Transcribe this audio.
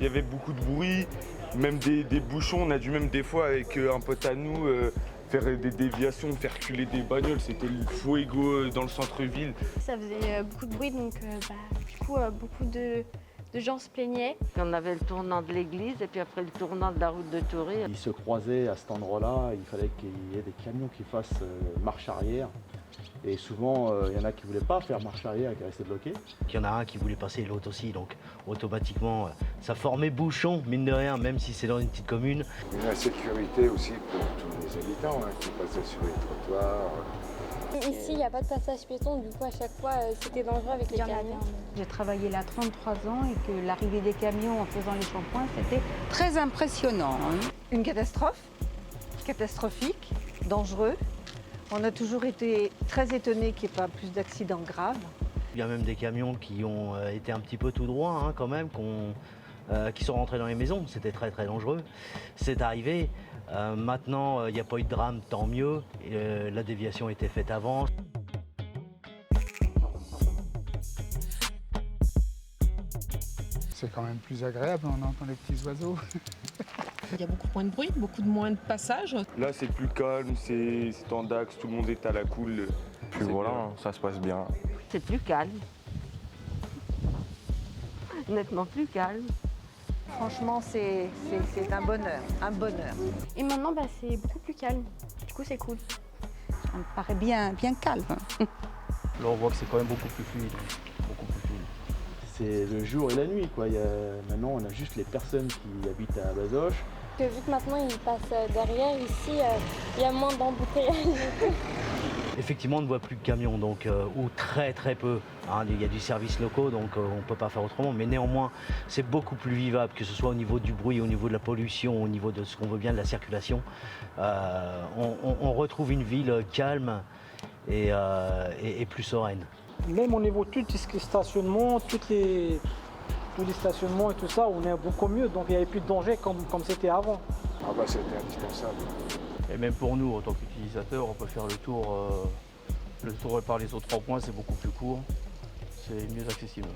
Il y avait beaucoup de bruit, même des bouchons. On a dû même des fois avec un pote à nous faire des déviations, faire reculer des bagnoles. C'était le fuego dans le centre-ville. Ça faisait beaucoup de bruit, donc beaucoup de gens se plaignaient. On avait le tournant de l'église et puis après le tournant de la route de Toury. Ils se croisaient à cet endroit-là, il fallait qu'il y ait des camions qui fassent marche arrière. Et souvent, il y en a qui ne voulaient pas faire marche arrière et qui restaient bloqués. Il y en a un qui voulait passer et l'autre aussi, donc automatiquement, ça formait bouchon, mine de rien, même si c'est dans une petite commune. Une insécurité aussi pour tous les habitants qui passaient sur les trottoirs. Ici, il n'y a pas de passage piéton, du coup, à chaque fois, c'était dangereux avec les camions. J'ai travaillé là 33 ans et que l'arrivée des camions en faisant les shampoings, c'était très impressionnant. Une catastrophe, catastrophique, dangereux. On a toujours été très étonnés qu'il n'y ait pas plus d'accidents graves. Il y a même des camions qui ont été un petit peu tout droit quand même, qui sont rentrés dans les maisons. C'était très très dangereux. C'est arrivé. Maintenant, il n'y a pas eu de drame, tant mieux. La déviation était faite avant. C'est quand même plus agréable, on entend les petits oiseaux. Il y a beaucoup moins de bruit, beaucoup moins de passages. Là, c'est plus calme, c'est en d'axe, tout le monde est à la cool. Puis voilà, ça se passe bien. C'est plus calme. Nettement plus calme. Franchement, c'est un bonheur, un bonheur. Et maintenant, c'est beaucoup plus calme. Du coup, c'est cool. Ça me paraît bien calme. Là, on voit que c'est quand même beaucoup plus fluide. C'est le jour et la nuit, quoi. Maintenant, on a juste les personnes qui habitent à Bazoches. Vu que maintenant, ils passent derrière, ici, il y a moins d'embouteillages. Effectivement, on ne voit plus de camions, donc, ou très très peu. Il y a du service locaux, donc on ne peut pas faire autrement. Mais néanmoins, c'est beaucoup plus vivable, que ce soit au niveau du bruit, au niveau de la pollution, au niveau de ce qu'on veut bien de la circulation. On retrouve une ville calme et plus sereine. Même au niveau de tous les stationnements, tous les stationnements et tout ça, on est beaucoup mieux. Donc il n'y avait plus de danger comme c'était avant. Ah bah c'était indispensable. Et même pour nous, en tant qu'utilisateurs, on peut faire le tour par les autres 3 points, c'est beaucoup plus court, c'est mieux accessible.